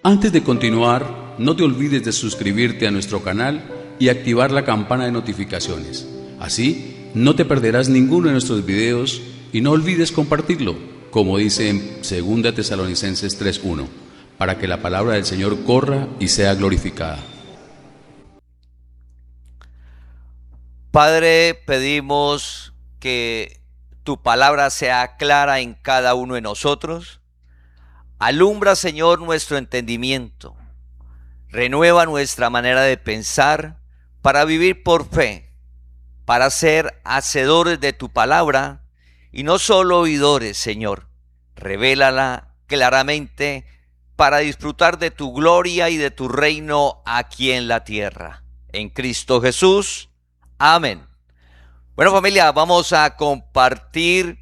Antes de continuar, no te olvides de suscribirte a nuestro canal y activar la campana de notificaciones. Así, no te perderás ninguno de nuestros videos y no olvides compartirlo, como dice en 2 Tesalonicenses 3:1, para que la palabra del Señor corra y sea glorificada. Padre, pedimos que tu palabra sea clara en cada uno de nosotros. Alumbra, Señor, nuestro entendimiento. Renueva nuestra manera de pensar para vivir por fe, para ser hacedores de tu palabra y no solo oidores, Señor. Revélala claramente para disfrutar de tu gloria y de tu reino aquí en la tierra. En Cristo Jesús. Amén. Bueno, familia, vamos a compartir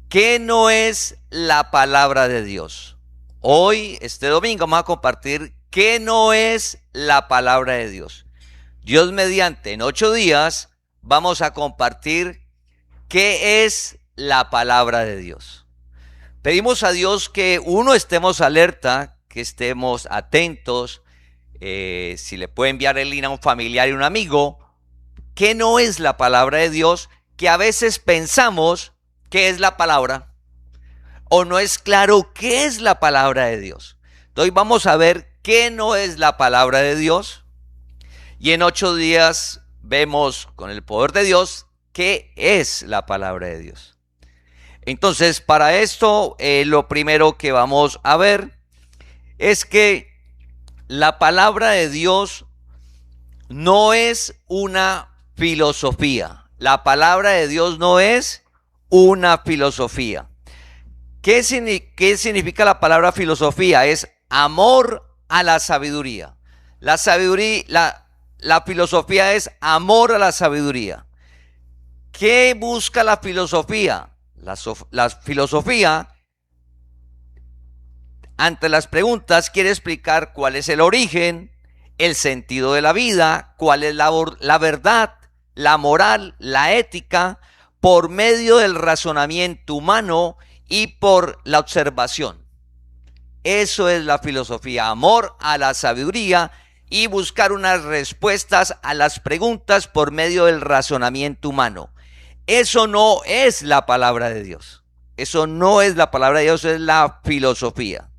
qué no es la palabra de Dios. Hoy, este domingo, vamos a compartir qué no es la palabra de Dios. Dios mediante, en 8 días, vamos a compartir qué es la palabra de Dios. Pedimos a Dios que estemos alerta, que estemos atentos. Si le puede enviar el link a un familiar y un amigo, ¿qué no es la palabra de Dios? Que a veces pensamos que es la palabra o no es claro qué es la palabra de Dios. Entonces vamos a ver qué no es la palabra de Dios y en 8 días vemos con el poder de Dios qué es la palabra de Dios. Entonces para esto lo primero que vamos a ver es que la palabra de Dios no es una filosofía. La palabra de Dios no es una filosofía. ¿Qué significa la palabra filosofía? Es amor a la sabiduría. La filosofía es amor a la sabiduría. ¿Qué busca la filosofía? La filosofía, ante las preguntas, quiere explicar cuál es el origen, el sentido de la vida, cuál es la verdad, la moral, la ética, por medio del razonamiento humano y por la observación. Eso es la filosofía, amor a la sabiduría y buscar unas respuestas a las preguntas por medio del razonamiento humano. Eso no es la palabra de Dios. Eso no es la palabra de Dios, es la filosofía.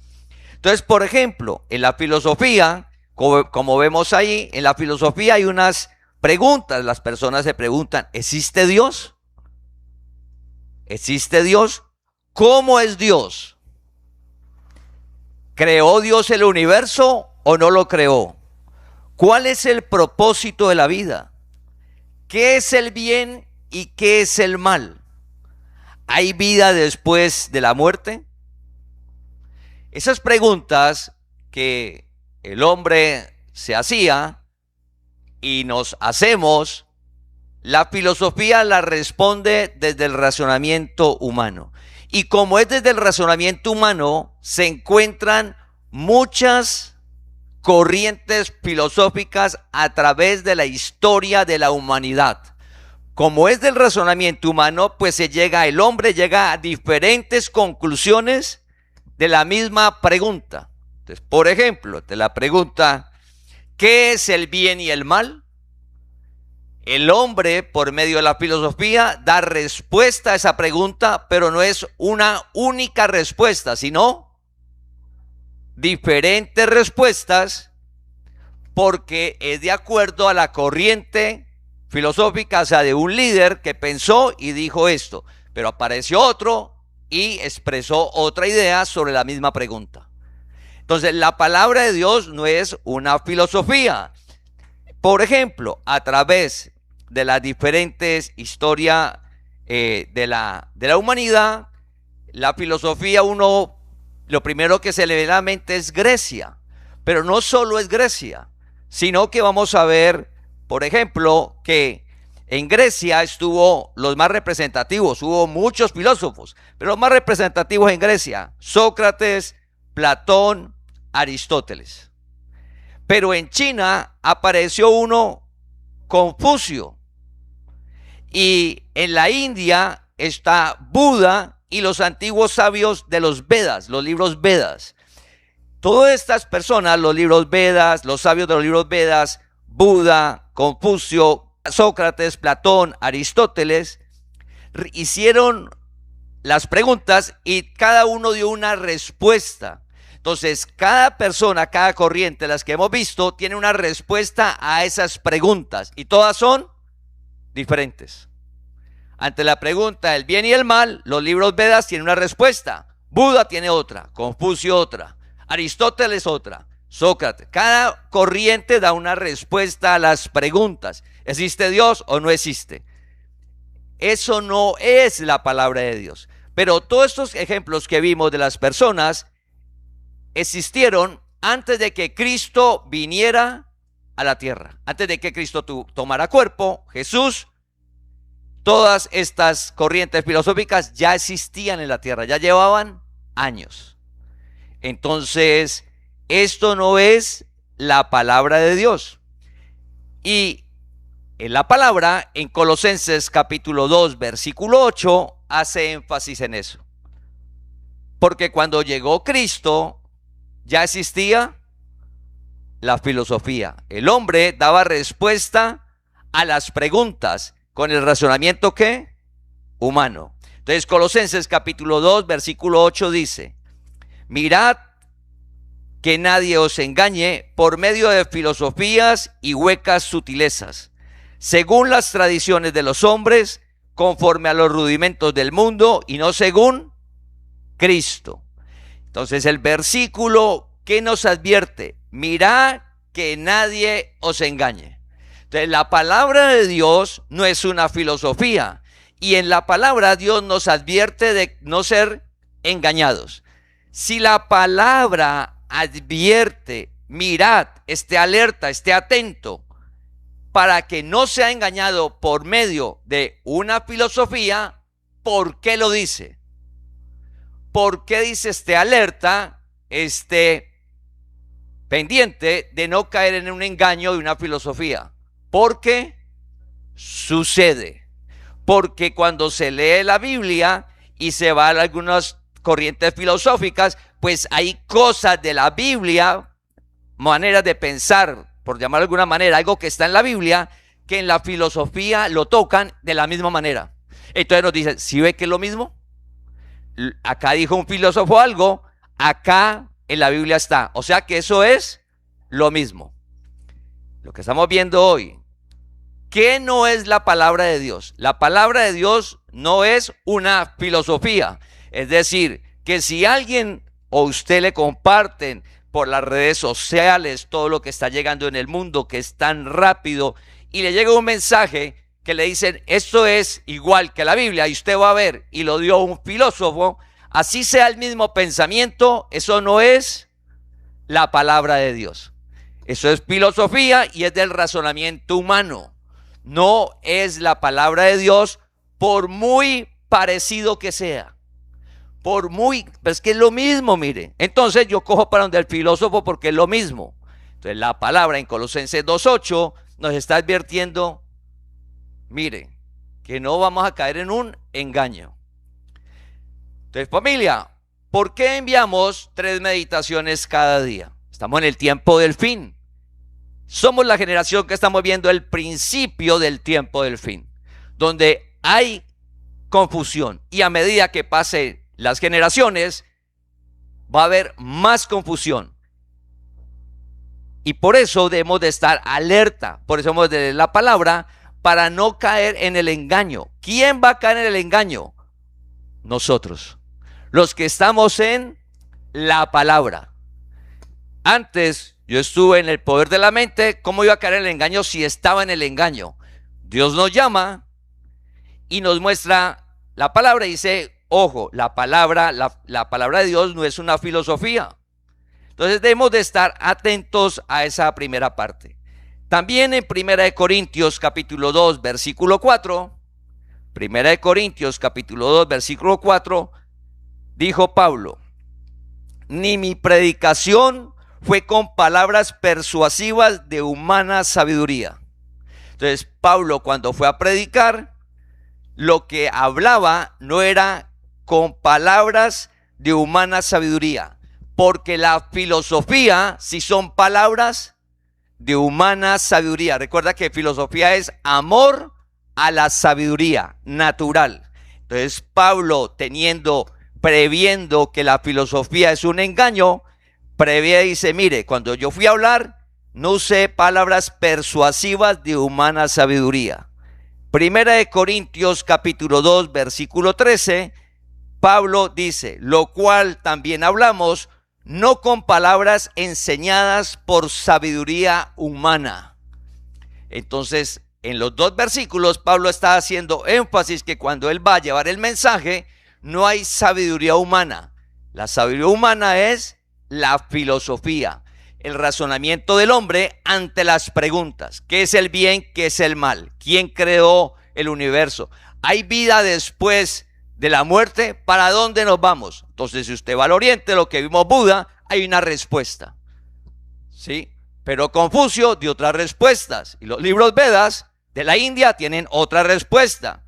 Entonces, por ejemplo, en la filosofía, como vemos ahí, en la filosofía hay unas preguntas. Las personas se preguntan, ¿existe Dios? ¿Existe Dios? ¿Cómo es Dios? ¿Creó Dios el universo o no lo creó? ¿Cuál es el propósito de la vida? ¿Qué es el bien y qué es el mal? ¿Hay vida después de la muerte? Esas preguntas que el hombre se hacía y nos hacemos, la filosofía la responde desde el razonamiento humano. Y como es desde el razonamiento humano, se encuentran muchas corrientes filosóficas a través de la historia de la humanidad. Como es del razonamiento humano, pues el hombre llega a diferentes conclusiones de la misma pregunta. Entonces, por ejemplo, de la pregunta, ¿qué es el bien y el mal? El hombre, por medio de la filosofía, da respuesta a esa pregunta, pero no es una única respuesta, sino diferentes respuestas, porque es de acuerdo a la corriente filosófica, o sea, de un líder que pensó y dijo esto, pero apareció otro y expresó otra idea sobre la misma pregunta. Entonces, la palabra de Dios no es una filosofía. Por ejemplo, a través de las diferentes historias de la humanidad, la filosofía, lo primero que se le viene a la mente es Grecia. Pero no solo es Grecia, sino que vamos a ver, por ejemplo, que en Grecia estuvo los más representativos, hubo muchos filósofos, pero los más representativos en Grecia, Sócrates, Platón, Aristóteles. Pero en China apareció uno, Confucio. Y en la India está Buda y los antiguos sabios de los Vedas, los libros Vedas. Todas estas personas, los libros Vedas, los sabios de los libros Vedas, Buda, Confucio, Sócrates, Platón, Aristóteles, hicieron las preguntas y cada uno dio una respuesta. Entonces, cada persona, cada corriente, las que hemos visto, tiene una respuesta a esas preguntas y todas son diferentes. Ante la pregunta del bien y el mal, los libros Vedas tienen una respuesta, Buda tiene otra, Confucio otra, Aristóteles otra, Sócrates. Cada corriente da una respuesta a las preguntas. ¿Existe Dios o no existe? Eso no es la palabra de Dios. Pero todos estos ejemplos que vimos de las personas existieron antes de que Cristo viniera a la tierra. Antes de que Cristo tomara cuerpo, Jesús, todas estas corrientes filosóficas ya existían en la tierra, ya llevaban años. Entonces, esto no es la palabra de Dios. Y en la palabra, en Colosenses capítulo 2, versículo 8, hace énfasis en eso. Porque cuando llegó Cristo, ya existía la filosofía. El hombre daba respuesta a las preguntas con el razonamiento ¿qué? Humano. Entonces, Colosenses capítulo 2, versículo 8 dice: mirad que nadie os engañe por medio de filosofías y huecas sutilezas, según las tradiciones de los hombres, conforme a los rudimentos del mundo y no según Cristo. Entonces el versículo que nos advierte: mirad que nadie os engañe. Entonces la palabra de Dios no es una filosofía, y en la palabra Dios nos advierte de no ser engañados. Si la palabra advierte, mirad, esté alerta, esté atento, para que no sea engañado por medio de una filosofía, ¿por qué lo dice? ¿Por qué dice esté alerta, esté pendiente de no caer en un engaño de una filosofía? Porque sucede. Porque cuando se lee la Biblia y se va a algunas corrientes filosóficas, pues hay cosas de la Biblia, maneras de pensar, por llamarlo de alguna manera, algo que está en la Biblia, que en la filosofía lo tocan de la misma manera. Entonces nos dicen, ¿sí ve que es lo mismo? Acá dijo un filósofo algo, acá en la Biblia está. O sea que eso es lo mismo. Lo que estamos viendo hoy, ¿qué no es la palabra de Dios? La palabra de Dios no es una filosofía. Es decir, que si alguien o usted le comparten por las redes sociales todo lo que está llegando en el mundo, que es tan rápido, y le llega un mensaje que le dicen esto es igual que la Biblia y usted va a ver, y lo dio un filósofo, así sea el mismo pensamiento, eso no es la palabra de Dios. Eso es filosofía y es del razonamiento humano. No es la palabra de Dios, por muy parecido que sea. Pero es que es lo mismo, mire. Entonces yo cojo para donde el filósofo porque es lo mismo. Entonces la palabra en Colosenses 2:8 nos está advirtiendo, mire, que no vamos a caer en un engaño. Entonces, familia, ¿por qué enviamos 3 meditaciones cada día? Estamos en el tiempo del fin. Somos la generación que estamos viendo el principio del tiempo del fin, donde hay confusión, y a medida que pase las generaciones va a haber más confusión, y por eso debemos de estar alerta. Por eso debemos de leer la palabra para no caer en el engaño. ¿Quién va a caer en el engaño? Nosotros, los que estamos en la palabra. Antes yo estuve en el poder de la mente. ¿Cómo iba a caer en el engaño si estaba en el engaño? Dios nos llama y nos muestra la palabra y dice, ojo, la palabra de Dios no es una filosofía. Entonces debemos de estar atentos a esa primera parte. También en 1 Corintios capítulo 2 versículo 4, 1 Corintios capítulo 2 versículo 4, dijo Pablo, ni mi predicación fue con palabras persuasivas de humana sabiduría. Entonces Pablo, cuando fue a predicar, lo que hablaba no era con palabras de humana sabiduría. porque la filosofía sí son palabras de humana sabiduría. Recuerda que filosofía es amor a la sabiduría natural. Entonces Pablo, previendo que la filosofía es un engaño, prevé y dice, mire, cuando yo fui a hablar, no usé palabras persuasivas de humana sabiduría. Primera de Corintios capítulo 2 versículo 13, Pablo dice, lo cual también hablamos, no con palabras enseñadas por sabiduría humana. Entonces, en los dos versículos, Pablo está haciendo énfasis que cuando él va a llevar el mensaje, no hay sabiduría humana. La sabiduría humana es la filosofía, el razonamiento del hombre ante las preguntas. ¿Qué es el bien? ¿Qué es el mal? ¿Quién creó el universo? ¿Hay vida después de la muerte? ¿Para dónde nos vamos? Entonces, si usted va al oriente, lo que vimos Buda, hay una respuesta, ¿sí? Pero Confucio dio otras respuestas, y los libros Vedas de la India tienen otra respuesta,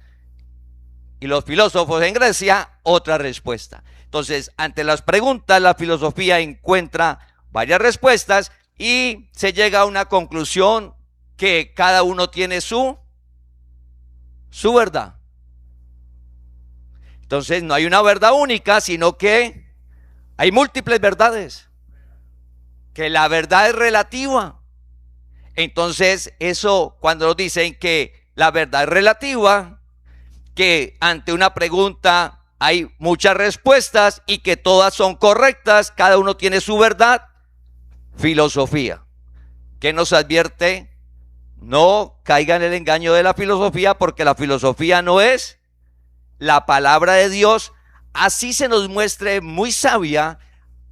y los filósofos en Grecia otra respuesta. Entonces, ante las preguntas, la filosofía encuentra varias respuestas y se llega a una conclusión que cada uno tiene su verdad. Entonces, no hay una verdad única, sino que hay múltiples verdades, que la verdad es relativa. Entonces, eso, cuando nos dicen que la verdad es relativa, que ante una pregunta hay muchas respuestas y que todas son correctas, cada uno tiene su verdad, filosofía. ¿Qué nos advierte? No caigan en el engaño de la filosofía, porque la filosofía no es la palabra de Dios, así se nos muestre muy sabia,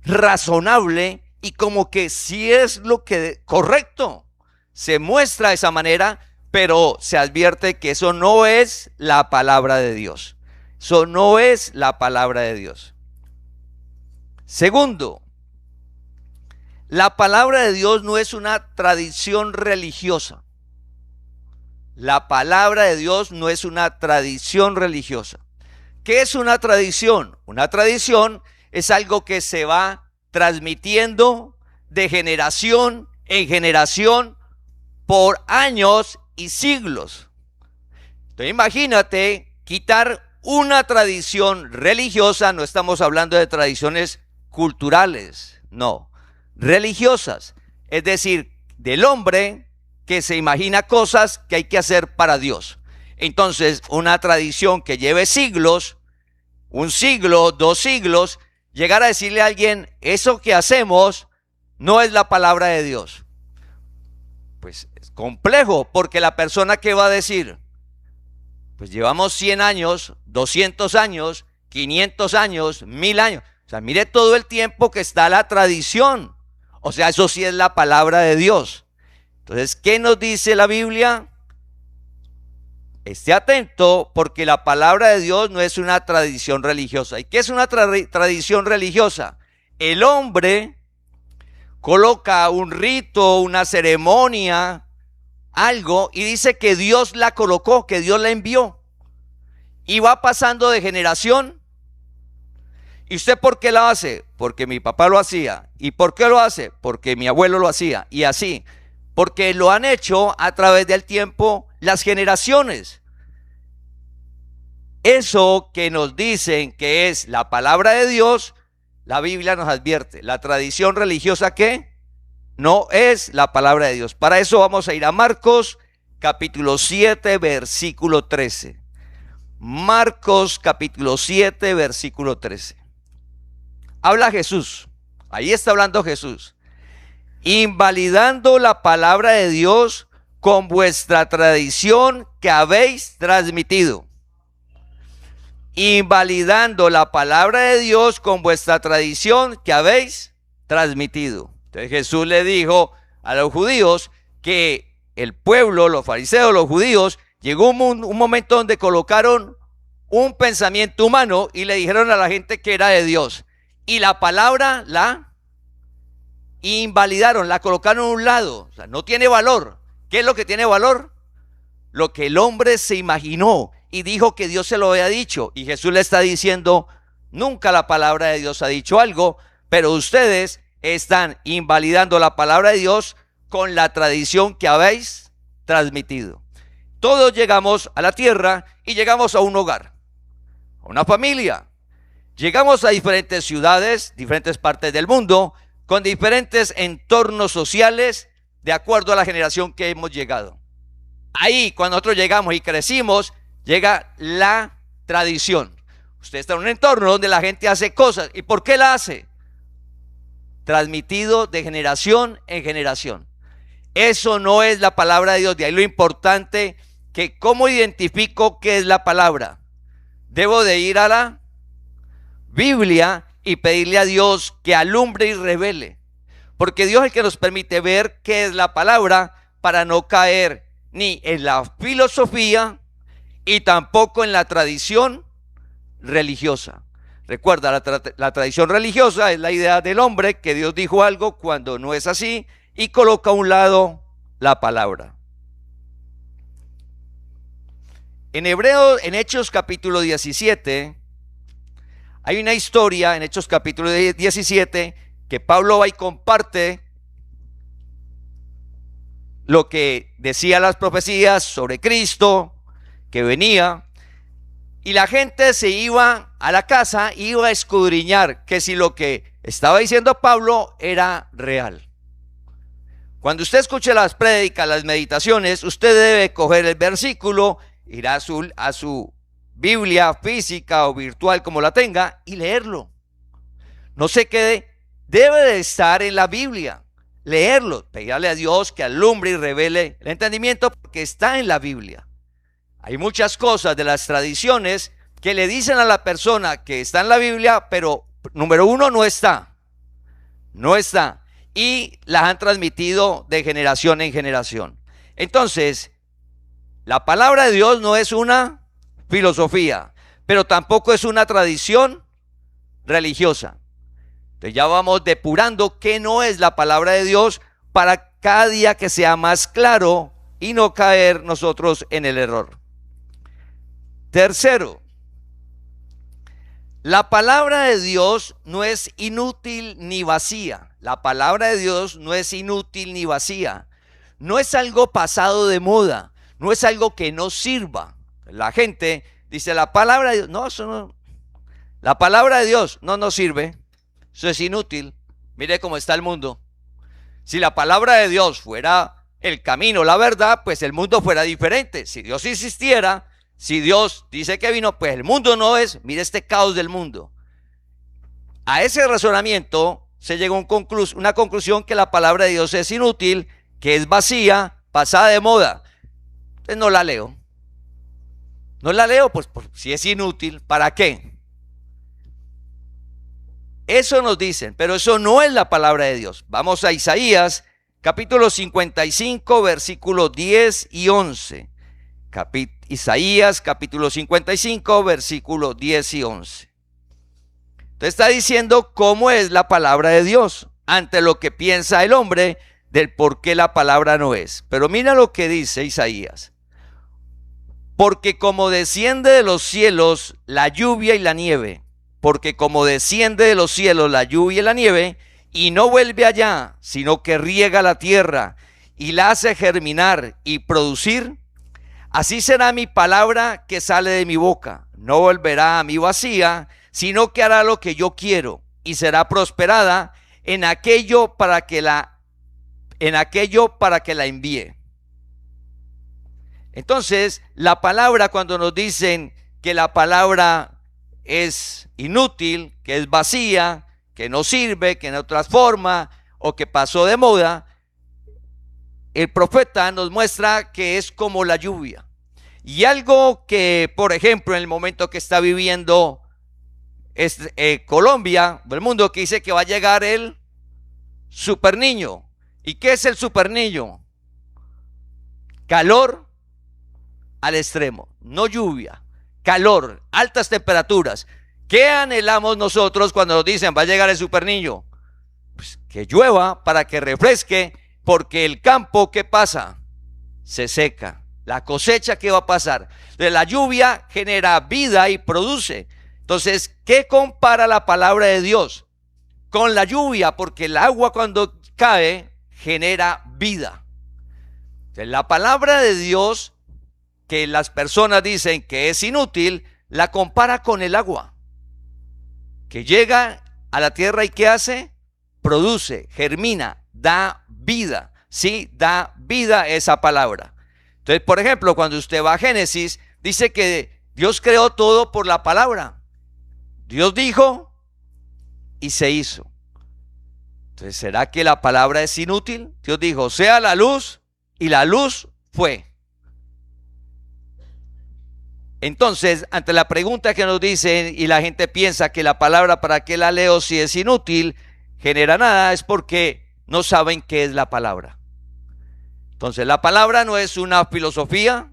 razonable y como que sí es lo que correcto. Se muestra de esa manera, pero se advierte que eso no es la palabra de Dios. Eso no es la palabra de Dios. Segundo, la palabra de Dios no es una tradición religiosa. La palabra de Dios no es una tradición religiosa. ¿Qué es una tradición? Una tradición es algo que se va transmitiendo de generación en generación por años y siglos. Entonces imagínate quitar una tradición religiosa, no estamos hablando de tradiciones culturales, no, religiosas, es decir, del hombre que se imagina cosas que hay que hacer para Dios. Entonces, una tradición que lleve siglos, un siglo, 2 siglos, llegar a decirle a alguien, eso que hacemos no es la palabra de Dios. Pues es complejo, porque la persona que va a decir, pues llevamos 100 años, 200 años, 500 años, 1000 años. O sea, mire todo el tiempo que está la tradición. O sea, eso sí es la palabra de Dios. Entonces, ¿qué nos dice la Biblia? Esté atento, porque la palabra de Dios no es una tradición religiosa. ¿Y qué es una tradición religiosa? El hombre coloca un rito, una ceremonia, algo, y dice que Dios la colocó, que Dios la envió. Y va pasando de generación. ¿Y usted por qué la hace? Porque mi papá lo hacía. ¿Y por qué lo hace? Porque mi abuelo lo hacía. Y así. Porque lo han hecho a través del tiempo las generaciones. Eso que nos dicen que es la palabra de Dios, la Biblia nos advierte. La tradición religiosa, ¿qué? No es la palabra de Dios. Para eso vamos a ir a Marcos capítulo 7 versículo 13. Marcos capítulo 7 versículo 13. Habla Jesús. Ahí está hablando Jesús. Invalidando la palabra de Dios con vuestra tradición que habéis transmitido. Invalidando la palabra de Dios con vuestra tradición que habéis transmitido. Entonces Jesús le dijo a los judíos que el pueblo, los fariseos, los judíos, llegó un momento donde colocaron un pensamiento humano y le dijeron a la gente que era de Dios. Y la palabra la invalidaron, la colocaron a un lado. O sea, no tiene valor. ¿Qué es lo que tiene valor? Lo que el hombre se imaginó y dijo que Dios se lo había dicho. Y Jesús le está diciendo, nunca la palabra de Dios ha dicho algo, pero ustedes están invalidando la palabra de Dios con la tradición que habéis transmitido. Todos llegamos a la tierra y llegamos a un hogar, a una familia. Llegamos a diferentes ciudades, diferentes partes del mundo, con diferentes entornos sociales, de acuerdo a la generación que hemos llegado. Ahí, cuando nosotros llegamos y crecimos, llega la tradición. Usted está en un entorno donde la gente hace cosas. ¿Y por qué la hace? Transmitido de generación en generación. Eso no es la palabra de Dios. De ahí lo importante que cómo identifico qué es la palabra. Debo de ir a la Biblia y pedirle a Dios que alumbre y revele. Porque Dios es el que nos permite ver qué es la palabra para no caer ni en la filosofía y tampoco en la tradición religiosa. Recuerda, la tradición religiosa es la idea del hombre que Dios dijo algo cuando no es así y coloca a un lado la palabra. En Hechos capítulo 17, hay una historia en Hechos capítulo 17 que Pablo va y comparte lo que decían las profecías sobre Cristo que venía. Y la gente se iba a la casa, iba a escudriñar que si lo que estaba diciendo Pablo era real. Cuando usted escuche las prédicas, las meditaciones, usted debe coger el versículo, ir a su Biblia física o virtual como la tenga y leerlo. No se quede, debe de estar en la Biblia, leerlo, pedirle a Dios que alumbre y revele el entendimiento porque está en la Biblia. Hay muchas cosas de las tradiciones que le dicen a la persona que está en la Biblia, pero número uno no está. Y las han transmitido de generación en generación. Entonces, la palabra de Dios no es una filosofía, pero tampoco es una tradición religiosa. Entonces ya vamos depurando qué no es la palabra de Dios para cada día que sea más claro y no caer nosotros en el error. Tercero, la palabra de Dios no es inútil ni vacía. La palabra de Dios no es inútil ni vacía. No es algo pasado de moda. No es algo que no sirva. La gente dice la palabra de Dios. No, eso no. La palabra de Dios no sirve. Eso es inútil. Mire cómo está el mundo. Si la palabra de Dios fuera el camino, la verdad, pues el mundo fuera diferente. Si Dios existiera, si Dios dice que vino, pues el mundo no es. Mire este caos del mundo. A ese razonamiento se llegó a una conclusión que la palabra de Dios es inútil, que es vacía, pasada de moda. Entonces no la leo. No la leo, pues si es inútil, ¿para qué? Eso nos dicen, pero eso no es la palabra de Dios. Vamos a Isaías, capítulo 55, versículos 10 y 11. Isaías, capítulo 55, versículos 10 y 11. Entonces está diciendo cómo es la palabra de Dios ante lo que piensa el hombre del por qué la palabra no es. Pero mira lo que dice Isaías. Porque como desciende de los cielos la lluvia y la nieve, porque como desciende de los cielos la lluvia y la nieve, y no vuelve allá, sino que riega la tierra y la hace germinar y producir, así será mi palabra que sale de mi boca. No volverá a mí vacía, sino que hará lo que yo quiero y será prosperada en aquello para que la envíe. Entonces, la palabra, cuando nos dicen que la palabra es inútil, que es vacía, que no sirve, que no transforma o que pasó de moda, el profeta nos muestra que es como la lluvia. Y algo que, por ejemplo, en el momento que está viviendo Colombia, el mundo, que dice que va a llegar el superniño. ¿Y qué es el superniño? Calor al extremo, no lluvia, calor, altas temperaturas. ¿Qué anhelamos nosotros cuando nos dicen va a llegar el superniño? Pues que llueva para que refresque, porque el campo, ¿qué pasa? Se seca. La cosecha, ¿qué va a pasar? Entonces, la lluvia genera vida y produce. Entonces, ¿qué compara la palabra de Dios? con la lluvia, porque el agua cuando cae genera vida. Entonces, la palabra de Dios, que las personas dicen que es inútil, la compara con el agua, que llega a la tierra y ¿qué hace? Produce, germina, da vida. Sí, da vida esa palabra. Entonces, por ejemplo, cuando usted va a Génesis, dice que Dios creó todo por la palabra. Dios dijo y se hizo. Entonces, ¿será que la palabra es inútil? Dios dijo, sea la luz, y la luz fue. Entonces, ante la pregunta que nos dicen y la gente piensa que la palabra, ¿para qué la leo si es inútil? Genera nada, es porque no saben qué es la palabra. Entonces, la palabra no es una filosofía,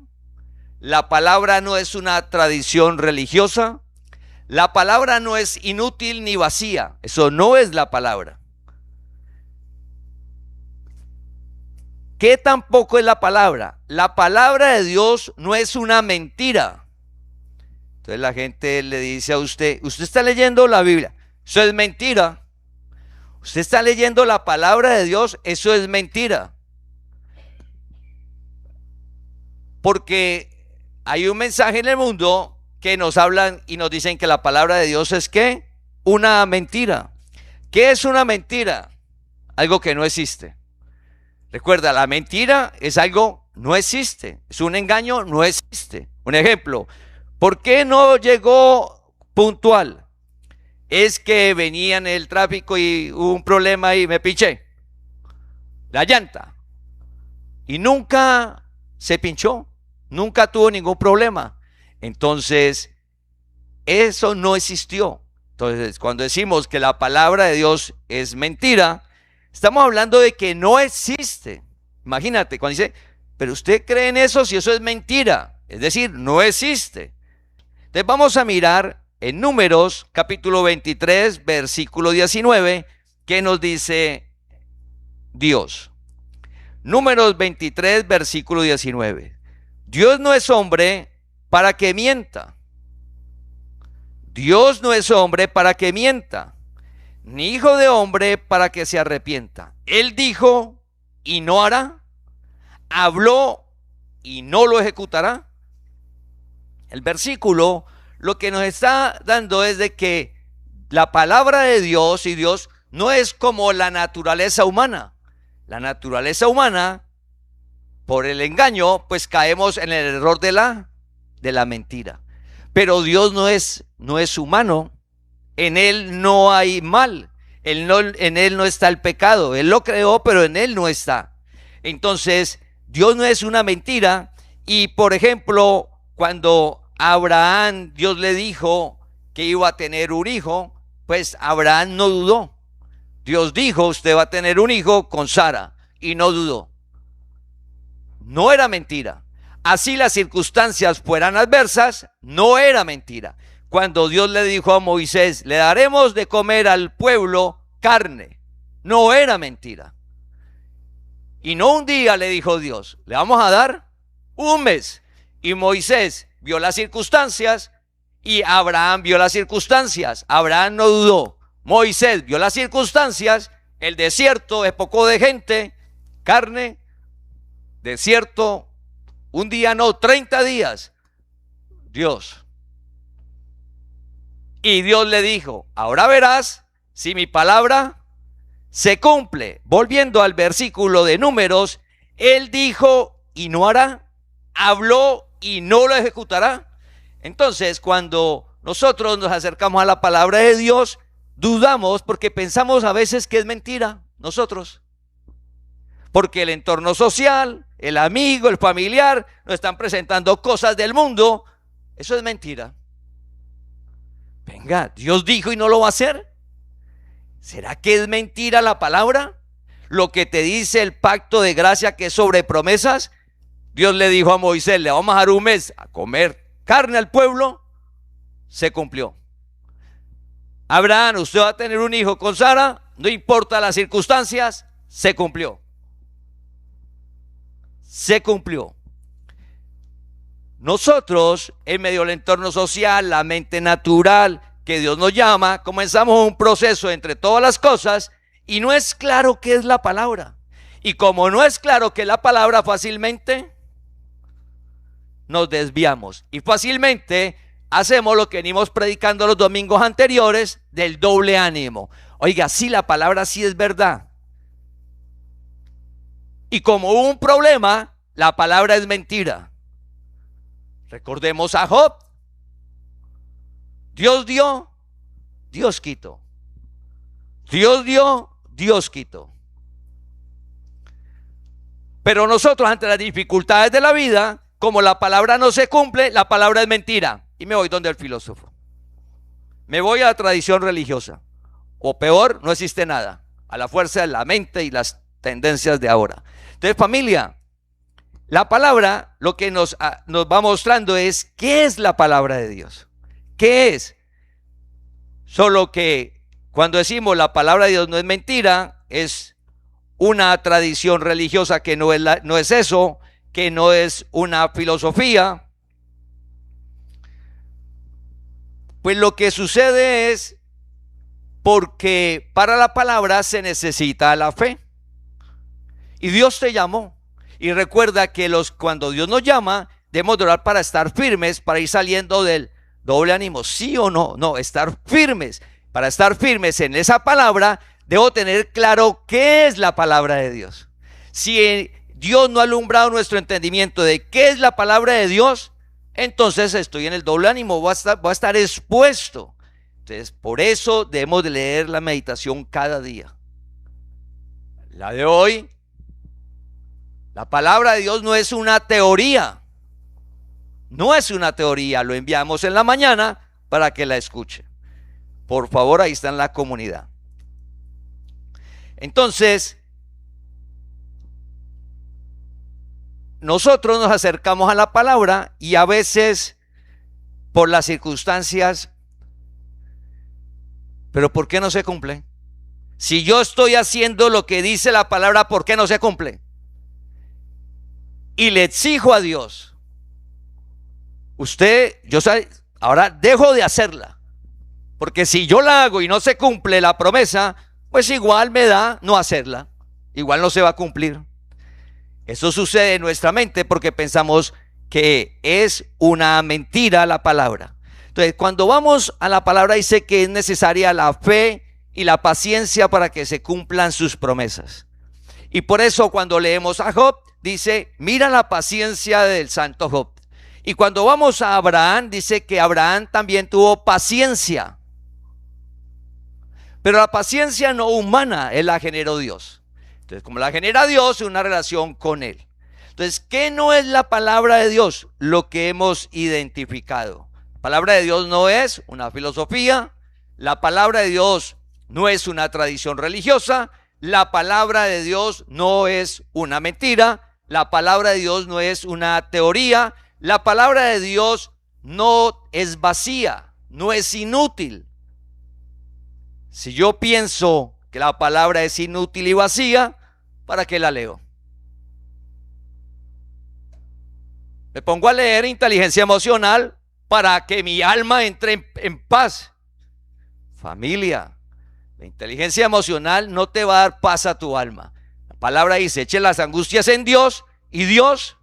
la palabra no es una tradición religiosa, la palabra no es inútil ni vacía, eso no es la palabra. ¿Qué tampoco es la palabra? La palabra de Dios no es una mentira. Entonces la gente le dice a usted, usted está leyendo la Biblia, eso es mentira. Usted está leyendo la palabra de Dios, eso es mentira. Porque hay un mensaje en el mundo que nos hablan y nos dicen que la palabra de Dios es ¿qué? Una mentira. ¿Qué es una mentira? Algo que no existe. Recuerda, la mentira es algo no existe, es un engaño, no existe. Un ejemplo, ¿por qué no llegó puntual? Es que venía en el tráfico y hubo un problema y me pinché la llanta y nunca se pinchó, nunca tuvo ningún problema. Entonces, eso no existió. Entonces, cuando decimos que la palabra de Dios es mentira, estamos hablando de que no existe. Imagínate, cuando dice, pero usted cree en eso si eso es mentira. Es decir, no existe. Entonces vamos a mirar en Números, capítulo 23, versículo 19, ¿qué nos dice Dios? Números 23, versículo 19. Dios no es hombre para que mienta. Dios no es hombre para que mienta, ni hijo de hombre para que se arrepienta. Él dijo y no hará, habló y no lo ejecutará. El versículo lo que nos está dando es de que la palabra de Dios y Dios no es como la naturaleza humana. La naturaleza humana, por el engaño, pues caemos en el error de la mentira. Pero Dios no es humano. En Él no hay mal. En Él no está el pecado. Él lo creó, pero en Él no está. Entonces, Dios no es una mentira. Y, por ejemplo, cuando a Abraham Dios le dijo que iba a tener un hijo, pues Abraham no dudó. Dios dijo, usted va a tener un hijo con Sara, y no dudó. No era mentira. Así las circunstancias fueran adversas, no era mentira. Cuando Dios le dijo a Moisés, le daremos de comer al pueblo carne, no era mentira. Y no un día le dijo Dios, le vamos a dar un mes. Y Moisés vio las circunstancias y Abraham vio las circunstancias. Abraham no dudó. Moisés vio las circunstancias, el desierto es poco de gente, carne, desierto, un día no, 30 días. Dios. Y Dios le dijo, ahora verás si mi palabra se cumple. Volviendo al versículo de Números, él dijo y no hará, habló y no lo ejecutará. Entonces, cuando nosotros nos acercamos a la palabra de Dios, dudamos porque pensamos a veces que es mentira nosotros. Porque el entorno social, el amigo, el familiar, nos están presentando cosas del mundo. Eso es mentira. Venga, Dios dijo y no lo va a hacer. ¿Será que es mentira la palabra? Lo que te dice el pacto de gracia que es sobre promesas. Dios le dijo a Moisés, le vamos a dar un mes a comer carne al pueblo. Se cumplió. Abraham, usted va a tener un hijo con Sara, no importa las circunstancias, se cumplió. Se cumplió. Nosotros, en medio del entorno social, la mente natural, que Dios nos llama, comenzamos un proceso entre todas las cosas y no es claro qué es la palabra. Y como no es claro qué es la palabra, fácilmente nos desviamos y fácilmente hacemos lo que venimos predicando los domingos anteriores del doble ánimo. Oiga, sí, la palabra sí es verdad. Y como hubo un problema, la palabra es mentira. Recordemos a Job. Dios dio, Dios quitó. Dios dio, Dios quitó. Pero nosotros ante las dificultades de la vida, como la palabra no se cumple, la palabra es mentira. Y me voy donde el filósofo. Me voy a la tradición religiosa. O peor, no existe nada. A la fuerza de la mente y las tendencias de ahora. Entonces, familia, la palabra lo que nos va mostrando es qué es la palabra de Dios. ¿Qué es? Solo que cuando decimos la palabra de Dios no es mentira, es una tradición religiosa que no es eso, que no es una filosofía. Pues lo que sucede es porque para la palabra se necesita la fe. Y Dios te llamó. Y recuerda que cuando Dios nos llama, debemos de orar para estar firmes, para ir saliendo del doble ánimo. ¿Sí o no? No, estar firmes. Para estar firmes en esa palabra, debo tener claro qué es la palabra de Dios. Si Dios no ha alumbrado nuestro entendimiento de qué es la palabra de Dios, entonces estoy en el doble ánimo, voy a estar expuesto. Entonces, por eso debemos de leer la meditación cada día. La de hoy, la palabra de Dios no es una teoría. No es una teoría, lo enviamos en la mañana para que la escuche. Por favor, ahí está en la comunidad. Entonces, nosotros nos acercamos a la palabra y a veces por las circunstancias, pero ¿por qué no se cumple? Si yo estoy haciendo lo que dice la palabra, ¿por qué no se cumple? Y le exijo a Dios, ahora dejo de hacerla, porque si yo la hago y no se cumple la promesa, pues igual me da no hacerla, igual no se va a cumplir. Eso sucede en nuestra mente porque pensamos que es una mentira la palabra. Entonces, cuando vamos a la palabra dice que es necesaria la fe y la paciencia para que se cumplan sus promesas. Y por eso cuando leemos a Job, dice, mira la paciencia del santo Job. Y cuando vamos a Abraham, dice que Abraham también tuvo paciencia. Pero la paciencia no humana, él la generó Dios. Entonces, como la genera Dios, es una relación con Él. Entonces, ¿qué no es la palabra de Dios? Lo que hemos identificado. La palabra de Dios no es una filosofía. La palabra de Dios no es una tradición religiosa. La palabra de Dios no es una mentira. La palabra de Dios no es una teoría. La palabra de Dios no es vacía, no es inútil. Si yo pienso que la palabra es inútil y vacía, ¿para qué la leo? Me pongo a leer inteligencia emocional para que mi alma entre en paz. Familia, la inteligencia emocional no te va a dar paz a tu alma. La palabra dice, eche las angustias en Dios y Dios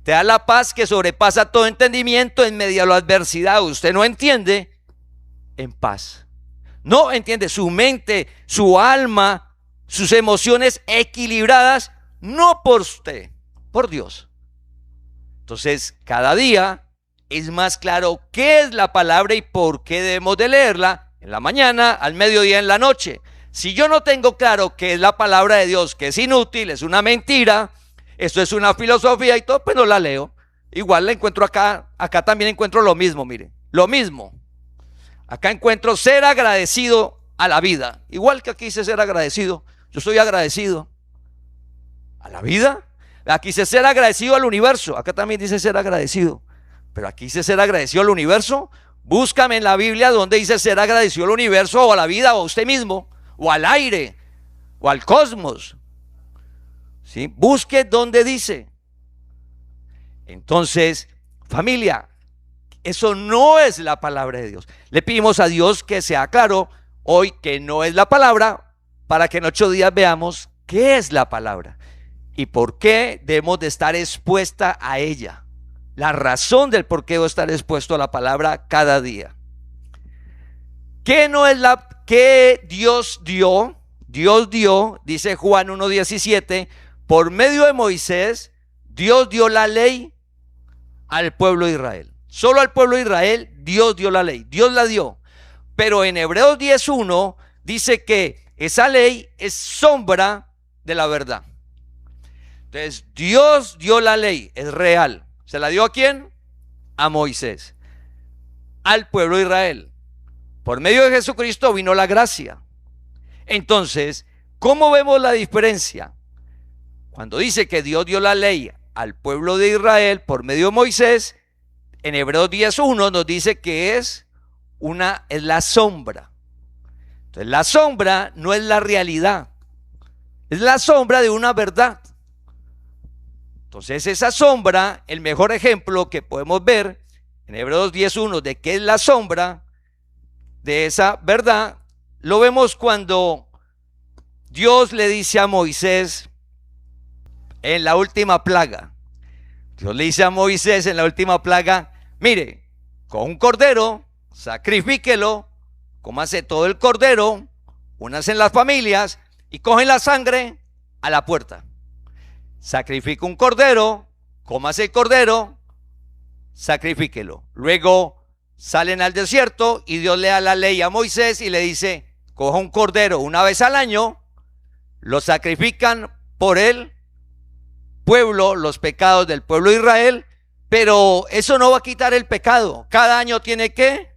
te da la paz que sobrepasa todo entendimiento en medio de la adversidad. Usted no entiende, en paz. No entiende su mente, su alma, sus emociones equilibradas, no por usted, por Dios. Entonces, cada día es más claro qué es la palabra y por qué debemos de leerla en la mañana, al mediodía, en la noche. Si yo no tengo claro qué es la palabra de Dios, que es inútil, es una mentira, esto es una filosofía y todo, pues no la leo. Igual la encuentro acá también encuentro lo mismo, mire, lo mismo. Acá encuentro ser agradecido a la vida. Igual que aquí dice ser agradecido. Yo soy agradecido a la vida. Aquí dice ser agradecido al universo. Acá también dice ser agradecido. Pero aquí dice ser agradecido al universo. Búscame en la Biblia donde dice ser agradecido al universo o a la vida o a usted mismo. O al aire. O al cosmos. ¿Sí? Busque donde dice. Entonces, familia, Eso no es la palabra de Dios. Le pedimos a Dios que sea claro hoy que no es la palabra, para que en 8 días veamos qué es la palabra y por qué debemos de estar expuesta a ella. La razón del por qué debo estar expuesto a la palabra cada día. ¿Qué no es que Dios dio? Dios dio, dice Juan 1:17, por medio de Moisés, Dios dio la ley al pueblo de Israel. Solo al pueblo de Israel Dios dio la ley, Dios la dio. Pero en Hebreos 10:1 dice que esa ley es sombra de la verdad. Entonces Dios dio la ley, es real. ¿Se la dio a quién? A Moisés, al pueblo de Israel. Por medio de Jesucristo vino la gracia. Entonces, ¿cómo vemos la diferencia? Cuando dice que Dios dio la ley al pueblo de Israel por medio de Moisés, en Hebreos 10:1 nos dice que es la sombra. Entonces, la sombra no es la realidad, es la sombra de una verdad. Entonces, esa sombra, el mejor ejemplo que podemos ver en Hebreos 10:1 de qué es la sombra de esa verdad, lo vemos cuando Dios le dice a Moisés en la última plaga. Dios le dice a Moisés en la última plaga: mire, con un cordero, sacrifíquelo, cómase todo el cordero, únase en las familias y cogen la sangre a la puerta. Sacrifica un cordero, cómase el cordero, sacrifíquelo. Luego salen al desierto y Dios le da la ley a Moisés y le dice: coja un cordero una vez al año, lo sacrifican por el pueblo, los pecados del pueblo de Israel, pero eso no va a quitar el pecado. Cada año tiene que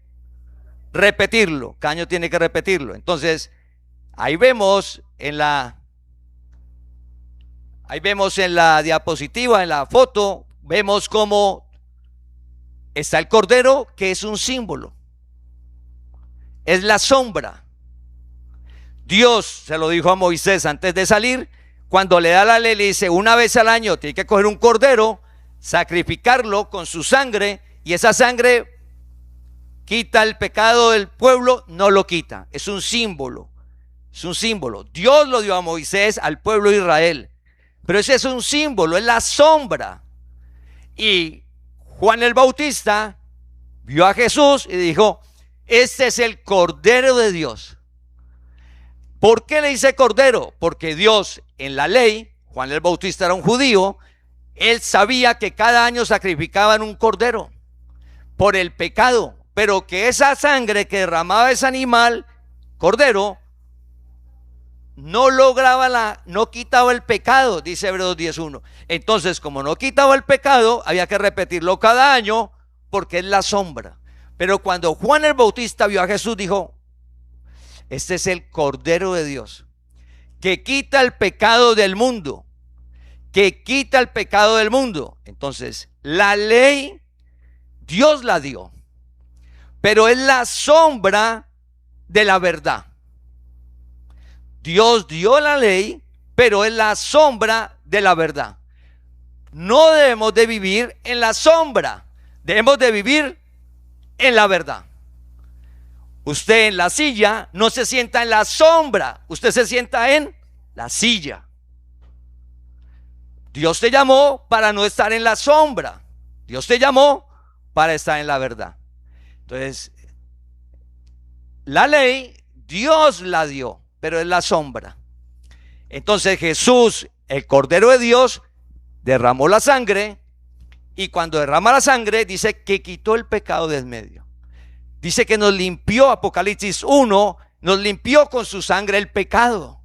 repetirlo, cada año tiene que repetirlo. Entonces, ahí vemos en la diapositiva, en la foto, vemos cómo está el cordero, que es un símbolo, es la sombra. Dios se lo dijo a Moisés antes de salir, cuando le da la ley, le dice: una vez al año tiene que coger un cordero, sacrificarlo con su sangre, y esa sangre quita el pecado del pueblo. No lo quita, es un símbolo, es un símbolo. Dios lo dio a Moisés, al pueblo de Israel, pero ese es un símbolo, es la sombra. Y Juan el Bautista vio a Jesús y dijo: este es el Cordero de Dios. ¿Por qué le dice cordero? Porque Dios en la ley, Juan el Bautista era un judío, él sabía que cada año sacrificaban un cordero por el pecado, pero que esa sangre que derramaba ese animal, cordero, no quitaba el pecado, dice Hebreos 10:1. Entonces, como no quitaba el pecado, había que repetirlo cada año porque es la sombra. Pero cuando Juan el Bautista vio a Jesús, dijo: este es el Cordero de Dios, que quita el pecado del mundo, que quita el pecado del mundo. Entonces, la ley, Dios la dio, pero es la sombra de la verdad. Dios dio la ley, pero es la sombra de la verdad. No debemos de vivir en la sombra, debemos de vivir en la verdad. Usted en la silla no se sienta en la sombra, usted se sienta en la silla. Dios te llamó para no estar en la sombra, Dios te llamó para estar en la verdad. Entonces, la ley Dios la dio, pero es la sombra. Entonces Jesús, el Cordero de Dios, derramó la sangre, y cuando derrama la sangre dice que quitó el pecado del medio. Dice que nos limpió, Apocalipsis 1, nos limpió con su sangre el pecado.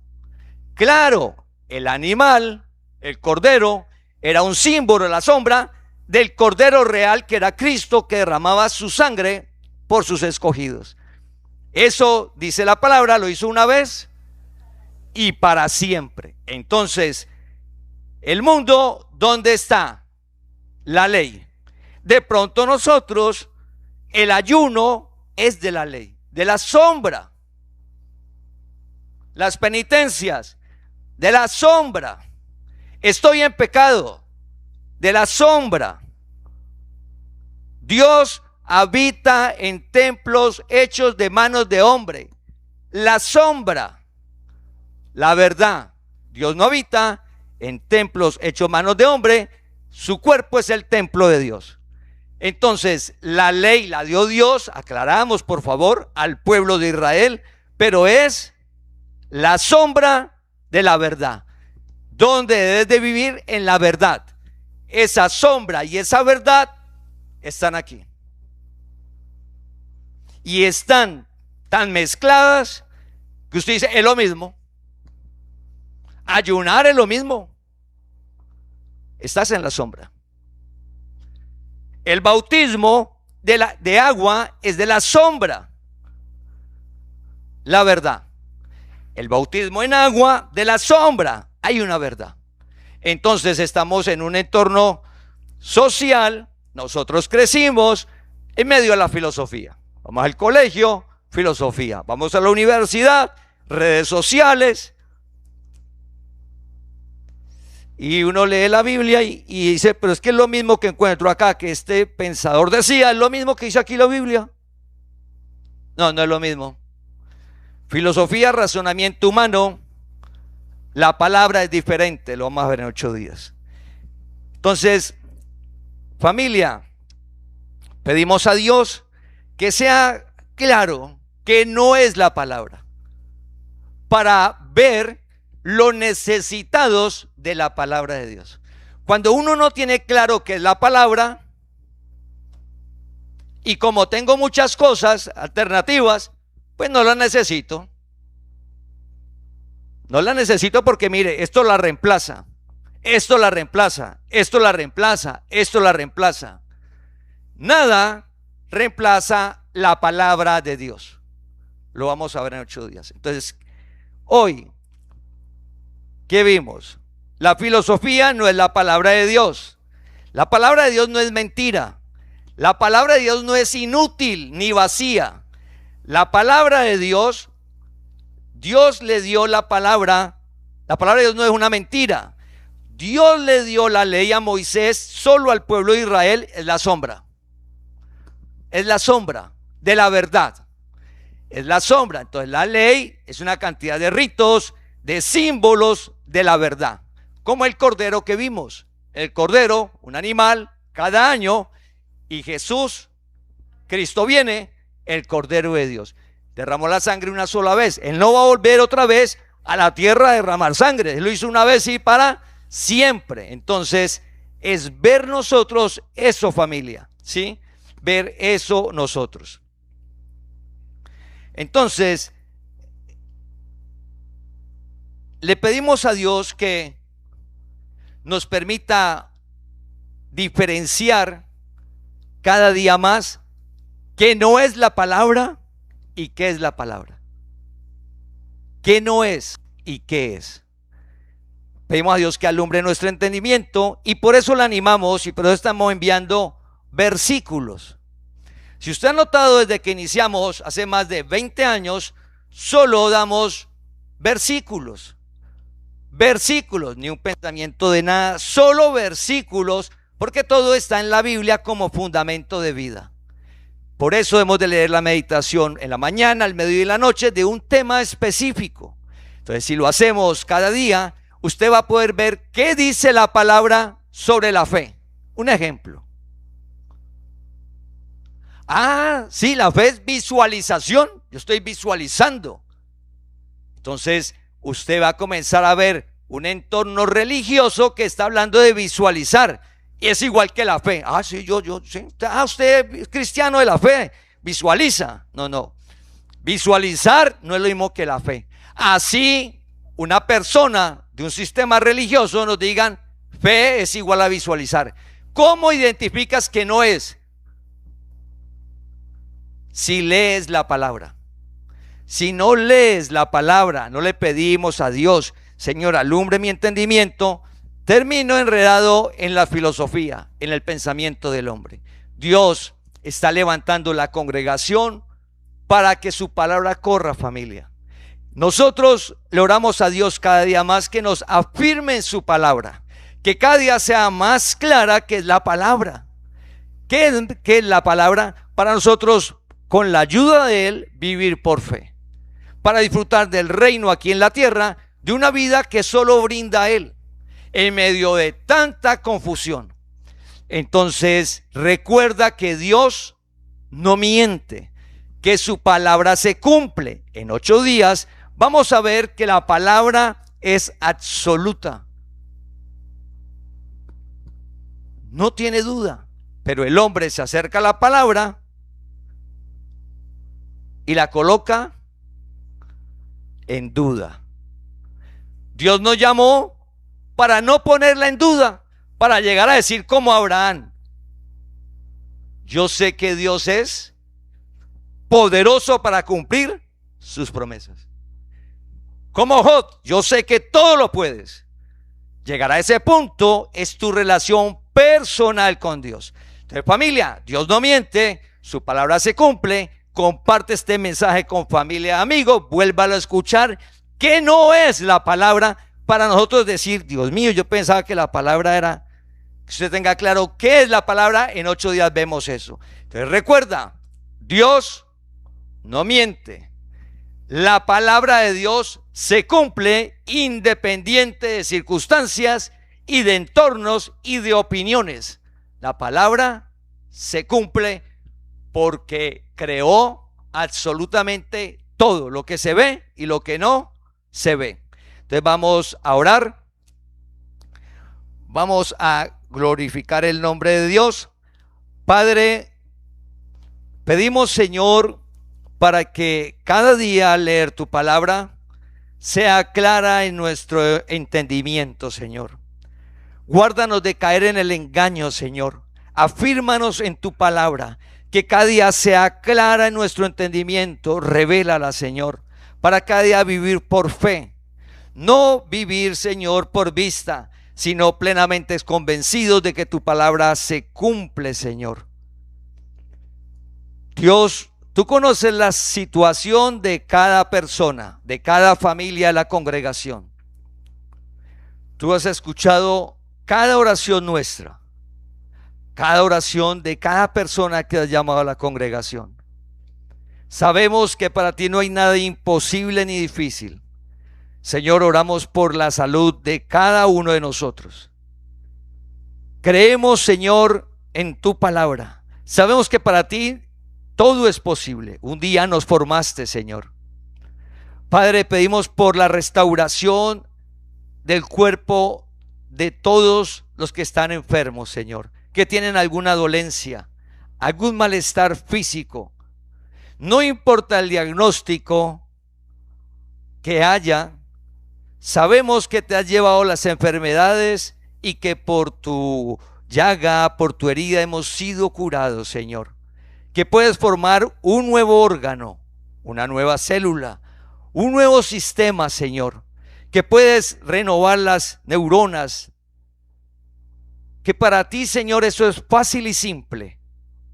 Claro, el animal, el cordero, era un símbolo, la sombra del cordero real, que era Cristo, que derramaba su sangre por sus escogidos. Eso, dice la palabra, lo hizo una vez y para siempre. Entonces, el mundo, ¿dónde está? La ley. De pronto nosotros, el ayuno es de la ley, de la sombra. Las penitencias, de la sombra. Estoy en pecado, de la sombra. Dios habita en templos hechos de manos de hombre. La sombra, la verdad. Dios no habita en templos hechos manos de hombre. Su cuerpo es el templo de Dios. Entonces, la ley la dio Dios, aclaramos por favor, al pueblo de Israel, pero es la sombra de la verdad. ¿Dónde debes de vivir? En la verdad. Esa sombra y esa verdad están aquí. Y están tan mezcladas que usted dice, es lo mismo. Ayunar es lo mismo. Estás en la sombra. El bautismo de agua es de la sombra. La verdad. El bautismo en agua de la sombra. Hay una verdad. Entonces estamos en un entorno social. Nosotros crecimos en medio de la filosofía. Vamos al colegio, filosofía. Vamos a la universidad, redes sociales. Y uno lee la Biblia y dice, pero es que es lo mismo que encuentro acá, que este pensador decía, es lo mismo que dice aquí la Biblia. No, no es lo mismo. Filosofía, razonamiento humano, la palabra es diferente, lo vamos a ver en 8 días. Entonces, familia, pedimos a Dios que sea claro que no es la palabra, para ver los necesitados de la palabra de Dios. Cuando uno no tiene claro qué es la palabra, y como tengo muchas cosas alternativas, pues no la necesito. No la necesito porque mire, esto la reemplaza, esto la reemplaza, esto la reemplaza, esto la reemplaza. Nada reemplaza la palabra de Dios. Lo vamos a ver en 8 días. Entonces, hoy, ¿qué vimos? La filosofía no es la palabra de Dios. La palabra de Dios no es mentira. La palabra de Dios no es inútil ni vacía. La palabra de Dios, Dios le dio la palabra. La palabra de Dios no es una mentira. Dios le dio la ley a Moisés solo al pueblo de Israel. Es la sombra. Es la sombra de la verdad. Es la sombra. Entonces la ley es una cantidad de ritos, de símbolos de la verdad. Como el cordero que vimos. El cordero, un animal, cada año. Y Jesús, Cristo viene, el cordero de Dios. Derramó la sangre una sola vez. Él no va a volver otra vez a la tierra a derramar sangre. Él lo hizo una vez y para siempre. Entonces es ver nosotros eso, familia, ¿sí? Ver eso nosotros. Entonces le pedimos a Dios que nos permita diferenciar cada día más qué no es la palabra y qué es la palabra. ¿Qué no es y qué es? Pedimos a Dios que alumbre nuestro entendimiento y por eso le animamos y por eso estamos enviando versículos. Si usted ha notado, desde que iniciamos hace más de 20 años, solo damos versículos. Versículos, ni un pensamiento de nada, solo versículos, porque todo está en la Biblia como fundamento de vida. Por eso hemos de leer la meditación en la mañana, al mediodía y en la noche de un tema específico. Entonces, si lo hacemos cada día, usted va a poder ver qué dice la palabra sobre la fe. Un ejemplo. Sí, la fe es visualización. Yo estoy visualizando. Entonces, usted va a comenzar a ver un entorno religioso que está hablando de visualizar. Y es igual que la fe. Sí, sí. Usted es cristiano de la fe. Visualiza. No. Visualizar no es lo mismo que la fe. Así, una persona de un sistema religioso nos digan, fe es igual a visualizar. ¿Cómo identificas que no es? Si lees la palabra. Si no lees la palabra, no le pedimos a Dios, Señor, alumbre mi entendimiento, termino enredado en la filosofía, en el pensamiento del hombre. Dios está levantando la congregación para que su palabra corra, familia. Nosotros le oramos a Dios cada día más que nos afirme en su palabra, que cada día sea más clara que es la palabra. ¿Qué es la palabra? para nosotros, con la ayuda de Él, vivir por fe, para disfrutar del reino aquí en la tierra, de una vida que solo brinda Él, en medio de tanta confusión. Entonces, recuerda que Dios no miente, que su palabra se cumple. En 8 días vamos a ver que la palabra es absoluta. No tiene duda, pero el hombre se acerca a la palabra y la coloca en duda. Dios nos llamó para no ponerla en duda, para llegar a decir como Abraham: yo sé que Dios es poderoso para cumplir sus promesas. Como Job, yo sé que todo lo puedes. Llegar a ese punto es tu relación personal con Dios. Entonces, familia, Dios no miente, su palabra se cumple. Comparte este mensaje con familia y amigos, vuélvalo a escuchar, que no es la palabra para nosotros decir: Dios mío, yo pensaba que la palabra era... Que usted tenga claro qué es la palabra. En 8 días vemos eso. Entonces recuerda, Dios no miente. La palabra de Dios se cumple independiente de circunstancias y de entornos y de opiniones. La palabra se cumple porque creó absolutamente todo, lo que se ve y lo que no se ve. Entonces vamos a orar. Vamos a glorificar el nombre de Dios. Padre, pedimos, Señor, para que cada día al leer tu palabra sea clara en nuestro entendimiento, Señor. Guárdanos de caer en el engaño, Señor. Afírmanos en tu palabra, que cada día sea clara en nuestro entendimiento. Revélala, Señor, para cada día vivir por fe. No vivir, Señor, por vista, sino plenamente convencidos de que tu palabra se cumple, Señor. Dios, tú conoces la situación de cada persona, de cada familia de la congregación. Tú has escuchado cada oración nuestra, cada oración de cada persona que has llamado a la congregación. Sabemos que para ti no hay nada imposible ni difícil. Señor, oramos por la salud de cada uno de nosotros. Creemos, Señor, en tu palabra. Sabemos que para ti todo es posible. Un día nos formaste, Señor. Padre, pedimos por la restauración del cuerpo de todos los que están enfermos, Señor, que tienen alguna dolencia, algún malestar físico. No importa el diagnóstico que haya, sabemos que te has llevado las enfermedades y que por tu llaga, por tu herida hemos sido curados, Señor. Que puedes formar un nuevo órgano, una nueva célula, un nuevo sistema, Señor. Que puedes renovar las neuronas. Que para ti, Señor, eso es fácil y simple.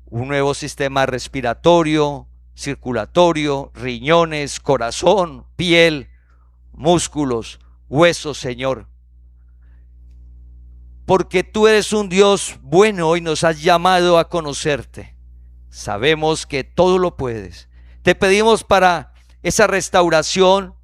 Un nuevo sistema respiratorio, circulatorio, riñones, corazón, piel, músculos, huesos, Señor. Porque tú eres un Dios bueno y nos has llamado a conocerte. Sabemos que todo lo puedes. Te pedimos para esa restauración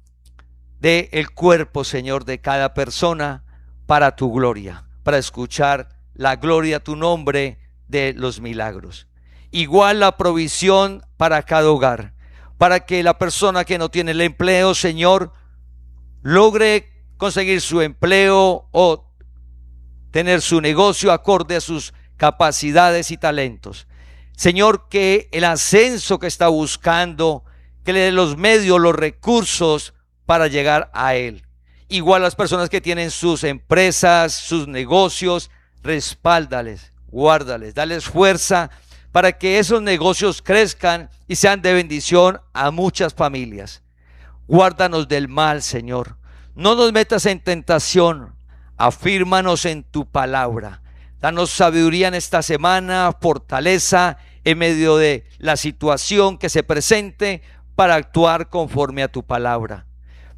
del cuerpo, Señor, de cada persona, para tu gloria, para escuchar la gloria a tu nombre de los milagros. Igual la provisión para cada hogar, para que la persona que no tiene el empleo, Señor, logre conseguir su empleo o tener su negocio acorde a sus capacidades y talentos. Señor, que el ascenso que está buscando, que le dé los medios, los recursos para llegar a él. Igual las personas que tienen sus empresas, sus negocios, respáldales, guárdales, dales fuerza para que esos negocios crezcan y sean de bendición a muchas familias. Guárdanos del mal, Señor. No nos metas en tentación. Afírmanos en tu palabra. Danos sabiduría en esta semana, fortaleza en medio de la situación que se presente para actuar conforme a tu palabra.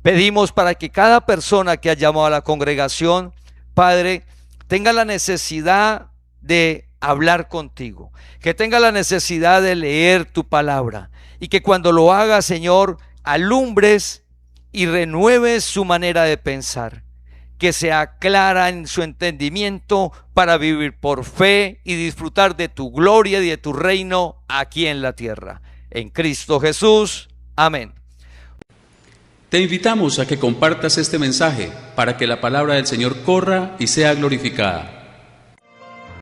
Pedimos para que cada persona que ha llamado a la congregación, Padre, tenga la necesidad de hablar contigo, que tenga la necesidad de leer tu palabra y que cuando lo haga, Señor, alumbres y renueves su manera de pensar, que sea clara en su entendimiento para vivir por fe y disfrutar de tu gloria y de tu reino aquí en la tierra. En Cristo Jesús. Amén. Te invitamos a que compartas este mensaje para que la palabra del Señor corra y sea glorificada.